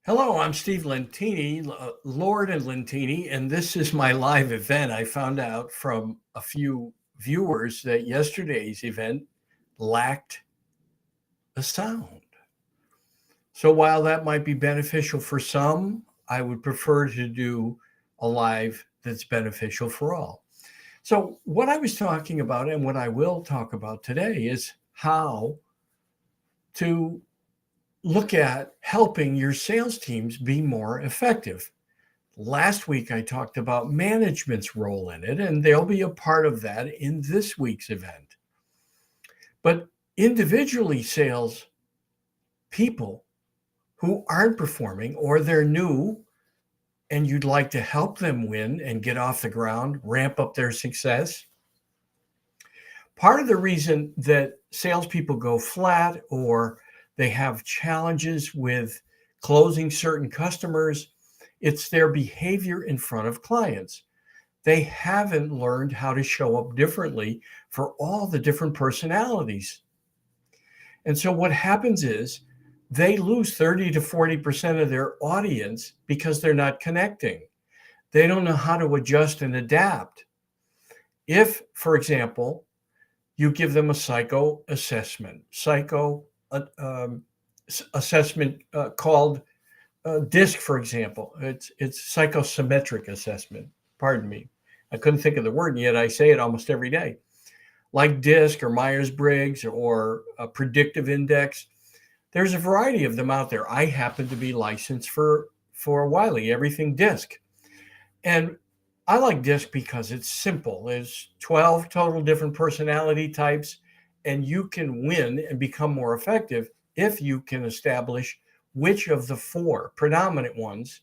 Hello, I'm Steve Lentini, Lord and Lentini, and this is my live event. I found out from a few viewers that yesterday's event lacked a sound. So while that might be beneficial for some, I would prefer to do a live that's beneficial for all. So, what I was talking about and what I will talk about today is how to look at helping your sales teams be more effective. Last week, I talked about management's role in it, and they'll be a part of that in this week's event. But individually, sales people who aren't performing or they're new and you'd like to help them win and get off the ground, ramp up their success. Part of the reason that salespeople go flat or they have challenges with closing certain customers, it's their behavior in front of clients. They haven't learned how to show up differently for all the different personalities. And so what happens is they lose 30 to 40% of their audience because they're not connecting. They don't know how to adjust and adapt. If, for example, you give them a psycho assessment, assessment called DISC, for example. It's psychosymmetric assessment. Pardon me. I couldn't think of the word, and yet I say it almost every day. Like DISC or Myers-Briggs or a predictive index, there's a variety of them out there. I happen to be licensed for Wiley, everything DISC. And I like DISC because it's simple. There's 12 total different personality types, and you can win and become more effective if you can establish which of the four predominant ones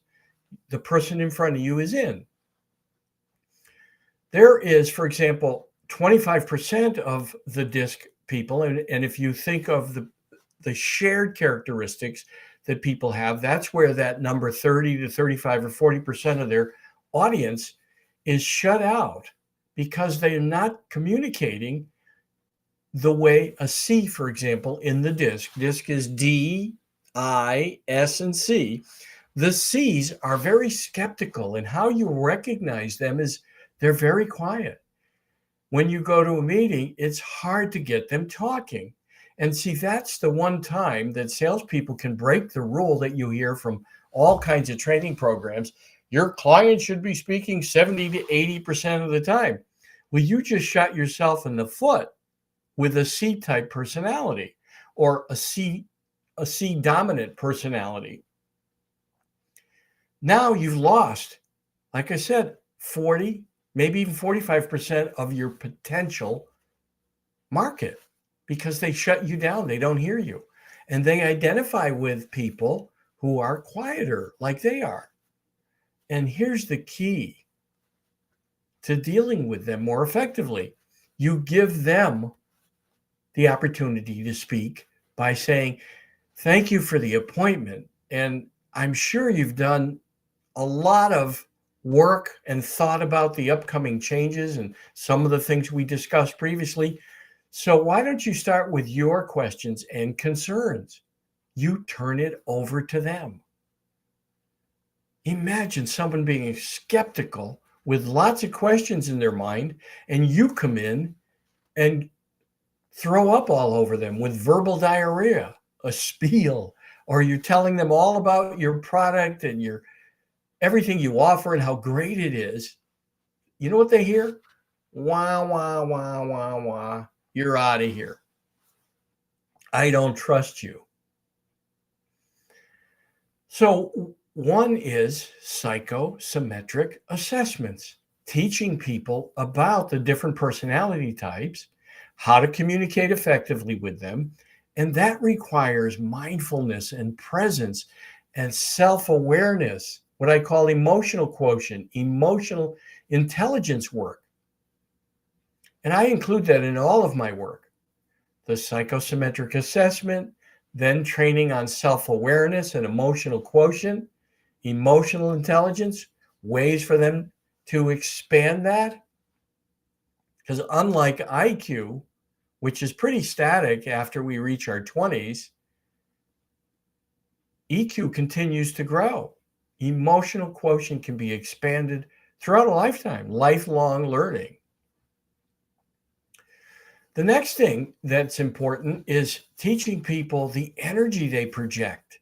the person in front of you is in. There is, for example, 25% of the DISC people, and if you think of the shared characteristics that people have, that's where that number 30 to 35 or 40% of their audience is shut out because they're not communicating the way a C, for example, in the DISC. DISC is D, I, S, and C. The C's are very skeptical, and how you recognize them is they're very quiet. When you go to a meeting, it's hard to get them talking. And see, that's the one time that salespeople can break the rule that you hear from all kinds of training programs. Your client should be speaking 70 to 80% of the time. Well, you just shot yourself in the foot with a C-type personality or a C dominant personality. Now you've lost, like I said, 40, maybe even 45% of your potential market because they shut you down. They don't hear you. And they identify with people who are quieter like they are. And here's the key to dealing with them more effectively. You give them the opportunity to speak by saying, thank you for the appointment. And I'm sure you've done a lot of work and thought about the upcoming changes and some of the things we discussed previously. So why don't you start with your questions and concerns? You turn it over to them. Imagine someone being skeptical with lots of questions in their mind, and you come in and throw up all over them with verbal diarrhea, a spiel, or you're telling them all about your product and your everything you offer and how great it is. You know what they hear? Wah, wah, wah, wah, wah. You're out of here. I don't trust you. So one is psychosymmetric assessments, teaching people about the different personality types, how to communicate effectively with them. And that requires mindfulness and presence and self-awareness, what I call emotional quotient, emotional intelligence work. And I include that in all of my work. The psychosymmetric assessment, then training on self-awareness and emotional quotient, emotional intelligence, ways for them to expand that. Because unlike IQ, which is pretty static after we reach our 20s, EQ continues to grow. Emotional quotient can be expanded throughout a lifetime, lifelong learning. The next thing that's important is teaching people the energy they project,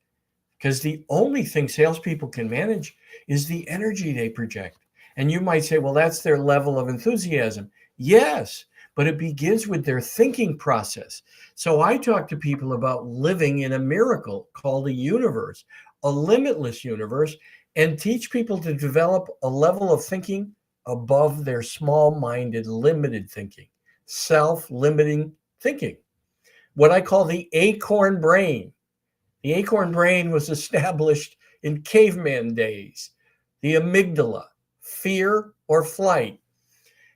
because the only thing salespeople can manage is the energy they project. And you might say, well, that's their level of enthusiasm. Yes, but it begins with their thinking process. So I talk to people about living in a miracle called a universe, a limitless universe, and teach people to develop a level of thinking above their small-minded, limited thinking, self-limiting thinking, what I call the acorn brain. The acorn brain was established in caveman days, the amygdala, fear or flight.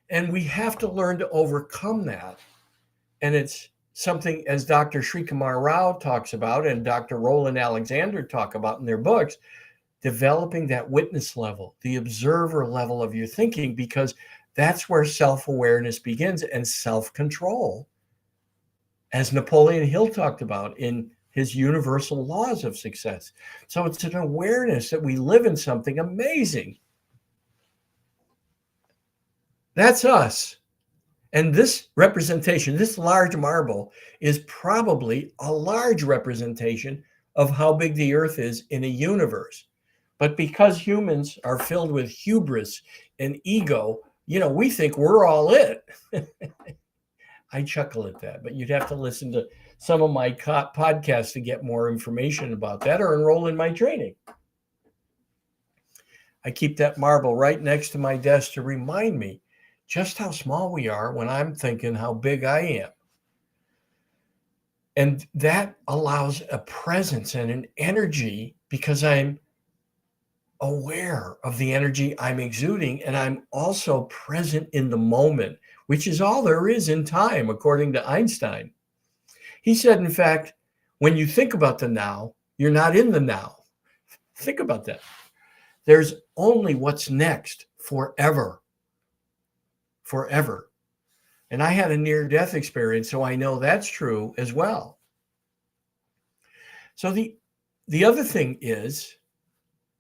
And we have to learn to overcome that. And it's something, as Dr. Srikumar Rao talks about and Dr. Roland Alexander talk about in their books, developing that witness level, the observer level of your thinking, because that's where self-awareness begins, and self-control, as Napoleon Hill talked about in his universal laws of success. So it's an awareness that we live in something amazing. That's us. And this representation, this large marble, is probably a large representation of how big the earth is in a universe. But because humans are filled with hubris and ego, we think we're all it. I chuckle at that, but you'd have to listen to some of my podcasts to get more information about that, or enroll in my training. I keep that marble right next to my desk to remind me just how small we are when I'm thinking how big I am. And that allows a presence and an energy, because I'm aware of the energy I'm exuding, and I'm also present in the moment, which is all there is in time, according to Einstein. He said, in fact, when you think about the now, you're not in the now. Think about that. There's only what's next forever. Forever. And I had a near-death experience, so I know that's true as well. So the other thing is,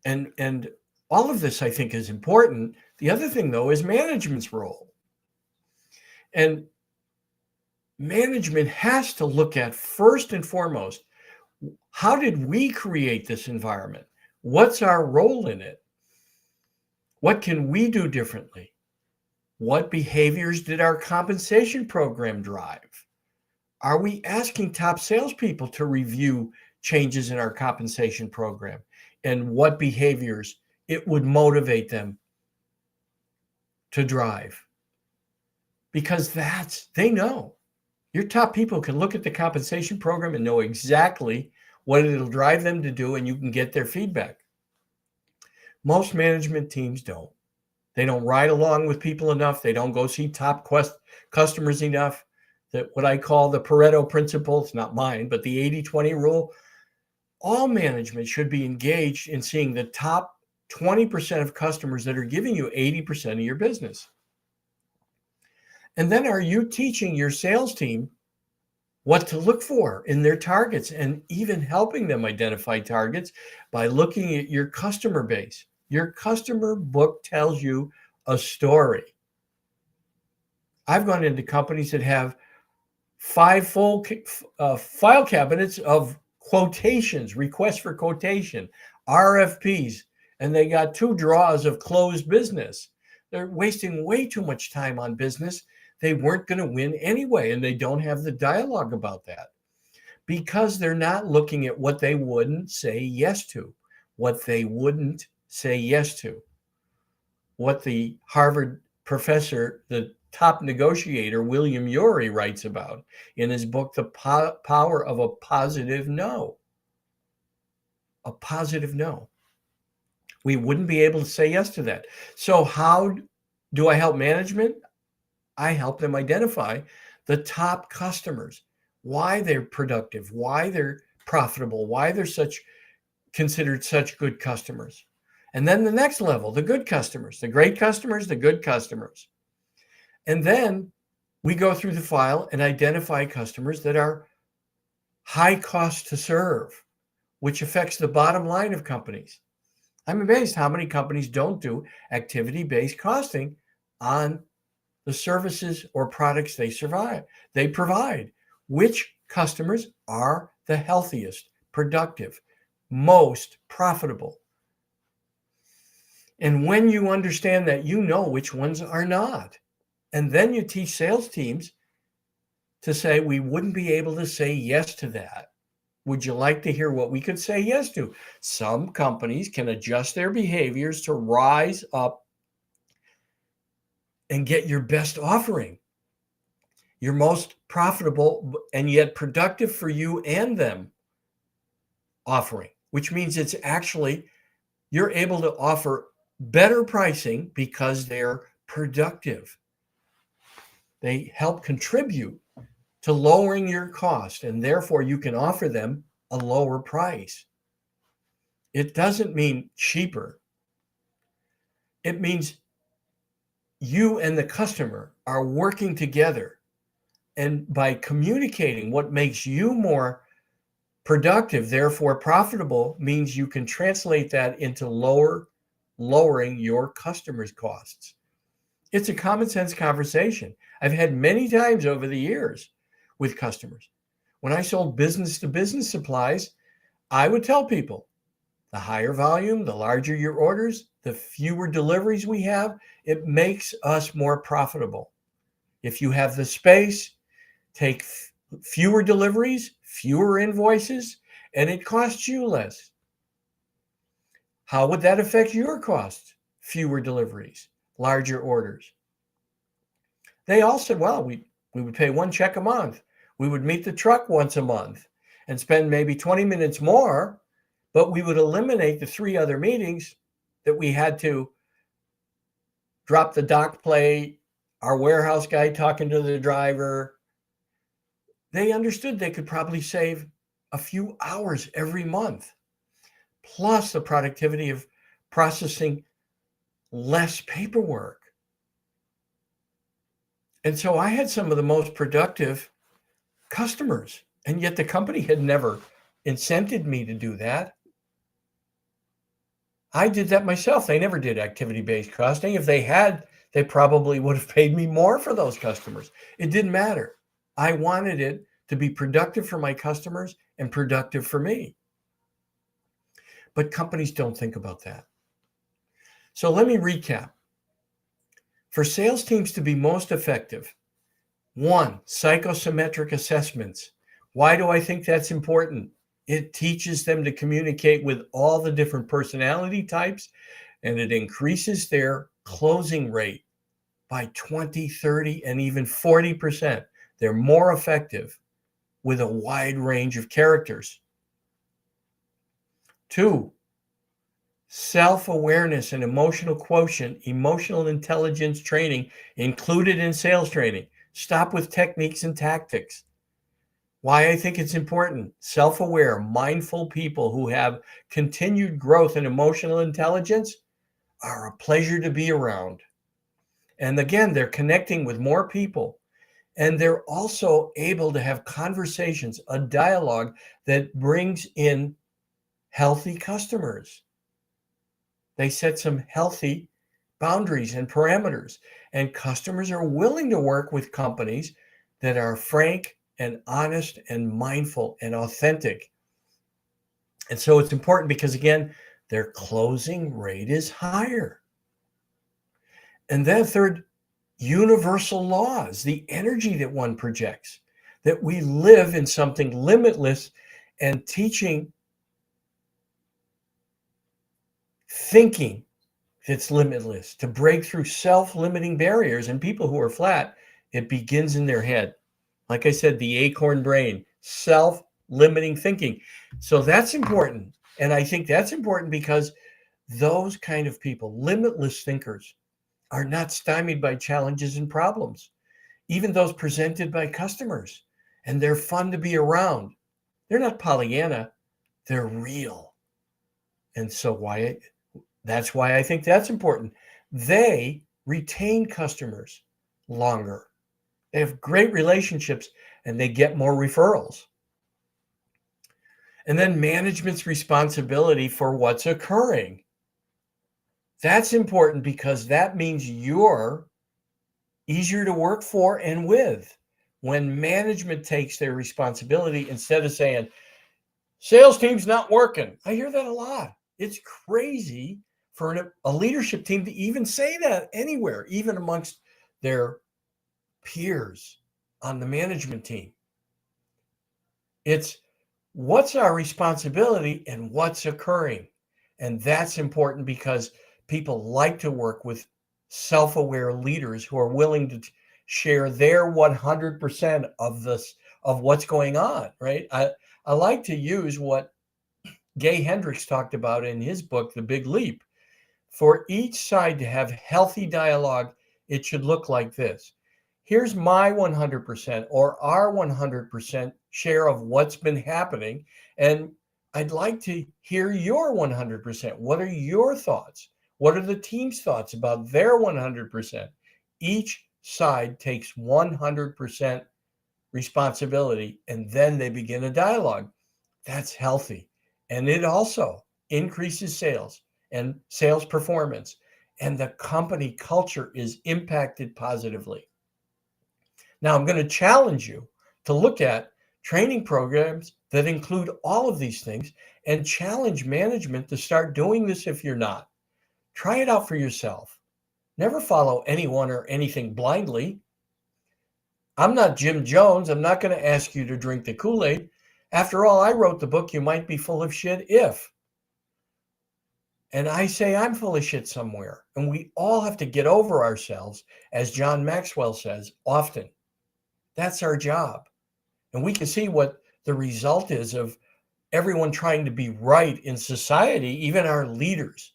and all of this I think is important, the other thing though is management's role. And management has to look at, first and foremost, how did we create this environment? What's our role in it? What can we do differently? What behaviors did our compensation program drive? Are we asking top salespeople to review changes in our compensation program, and what behaviors it would motivate them to drive? Because they know. Your top people can look at the compensation program and know exactly what it'll drive them to do, and you can get their feedback. Most management teams don't. They don't ride along with people enough. They don't go see top customers enough. That what I call the Pareto Principle, it's not mine, but the 80-20 rule. All management should be engaged in seeing the top 20% of customers that are giving you 80% of your business. And then are you teaching your sales team what to look for in their targets, and even helping them identify targets by looking at your customer base? Your customer book tells you a story. I've gone into companies that have 5 full file cabinets of quotations, requests for quotation, RFPs, and they got 2 drawers of closed business. They're wasting way too much time on business they weren't going to win anyway, and they don't have the dialogue about that because they're not looking at what they wouldn't say yes to, what they wouldn't say yes to, what the Harvard professor, the top negotiator, William Ury, writes about in his book, The Power of a Positive No. A positive no. We wouldn't be able to say yes to that. So how do I help management? I help them identify the top customers, why they're productive, why they're profitable, why they're considered such good customers. And then the next level, the good customers, the great customers, the good customers. And then we go through the file and identify customers that are high cost to serve. which affects the bottom line of companies. I'm amazed how many companies don't do activity-based costing on the services or products they provide. Which customers are the healthiest, productive, most profitable? And when you understand that, you know which ones are not. And then you teach sales teams to say, we wouldn't be able to say yes to that. Would you like to hear what we could say yes to? Some companies can adjust their behaviors to rise up and get your best offering, your most profitable and yet productive for you and them offering, which means it's actually, you're able to offer better pricing because they're productive. They help contribute to lowering your cost, and therefore you can offer them a lower price. It doesn't mean cheaper. It means you and the customer are working together, and by communicating what makes you more productive, therefore profitable, means you can translate that into lowering your customers' costs. It's a common sense conversation I've had many times over the years with customers. When I sold business to business supplies, I would tell people, the higher volume, the larger your orders, the fewer deliveries we have, it makes us more profitable. If you have the space, take fewer deliveries, fewer invoices, and it costs you less. How would that affect your costs? Fewer deliveries, larger orders. They all said, well, we would pay one check a month. We would meet the truck once a month and spend maybe 20 minutes more, but we would eliminate the 3 other meetings that we had to drop the dock plate, our warehouse guy talking to the driver. They understood they could probably save a few hours every month, plus the productivity of processing less paperwork. And so I had some of the most productive customers, and yet the company had never incented me to do that. I did that myself. They never did activity-based costing. If they had, they probably would have paid me more for those customers. It didn't matter. I wanted it to be productive for my customers and productive for me. But companies don't think about that. So let me recap. For sales teams to be most effective, 1, psychosymmetric assessments. Why do I think that's important? It teaches them to communicate with all the different personality types, and it increases their closing rate by 20, 30, and even 40%. They're more effective with a wide range of characters. 2, self-awareness and emotional quotient, emotional intelligence training included in sales training. Stop with techniques and tactics. Why I think it's important. Self-aware, mindful people who have continued growth in emotional intelligence are a pleasure to be around. And again, they're connecting with more people. And they're also able to have conversations, a dialogue that brings in healthy customers. They set some healthy boundaries and parameters. And customers are willing to work with companies that are frank and honest and mindful and authentic. And so it's important because, again, their closing rate is higher. And then 3rd, universal laws, the energy that one projects, that we live in something limitless, and teaching thinking that's limitless to break through self-limiting barriers. And people who are flat, it begins in their head. Like I said, the acorn brain, self-limiting thinking. So that's important. And I think that's important because those kind of people, limitless thinkers, are not stymied by challenges and problems, even those presented by customers. And they're fun to be around. They're not Pollyanna, they're real. And so that's why I think that's important. They retain customers longer. They have great relationships and they get more referrals. And then management's responsibility for what's occurring. That's important because that means you're easier to work for and with. When management takes their responsibility instead of saying, sales team's not working. I hear that a lot. It's crazy for a leadership team to even say that anywhere, even amongst their peers on the management team. It's what's our responsibility and what's occurring. And that's important because people like to work with self-aware leaders who are willing to share their 100% of what's going on, right? I like to use what Gay Hendricks talked about in his book, The Big Leap. For each side to have healthy dialogue, it should look like this. Here's my 100% or our 100% share of what's been happening. And I'd like to hear your 100%. What are your thoughts? What are the team's thoughts about their 100%? Each side takes 100% responsibility, and then they begin a dialogue. That's healthy. And it also increases sales and sales performance, and the company culture is impacted positively. Now, I'm going to challenge you to look at training programs that include all of these things and challenge management to start doing this if you're not. Try it out for yourself. Never follow anyone or anything blindly. I'm not Jim Jones. I'm not going to ask you to drink the Kool-Aid. After all, I wrote the book, You Might Be Full of Shit If. And I say I'm full of shit somewhere. And we all have to get over ourselves, as John Maxwell says often. That's our job. And we can see what the result is of everyone trying to be right in society. Even our leaders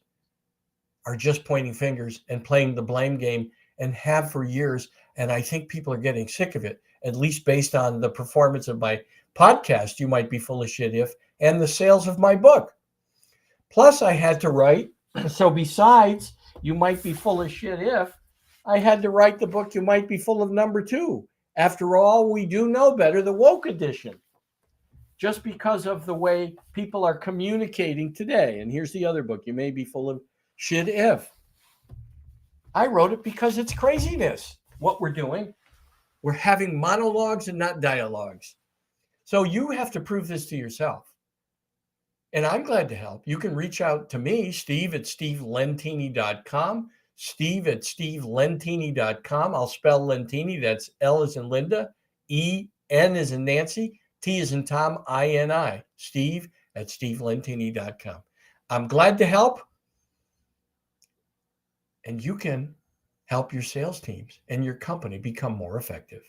are just pointing fingers and playing the blame game, and have for years. And I think people are getting sick of it, at least based on the performance of my podcast, You Might Be Full of Shit If, and the sales of my book. Plus, I had to write. So besides You Might Be Full of Shit If, I had to write the book You Might Be Full of Number 2. After all, we do know better, the woke edition, just because of the way people are communicating today. And here's the other book, You May Be Full of Shit If. I wrote it because it's craziness, what we're doing. We're having monologues and not dialogues. So you have to prove this to yourself. And I'm glad to help. You can reach out to me, steve@stevelentini.com, steve@stevelentini.com. I'll spell Lentini. That's L as in Linda, E, N as in Nancy, T as in Tom, I-N-I, steve@stevelentini.com. I'm glad to help. And you can help your sales teams and your company become more effective.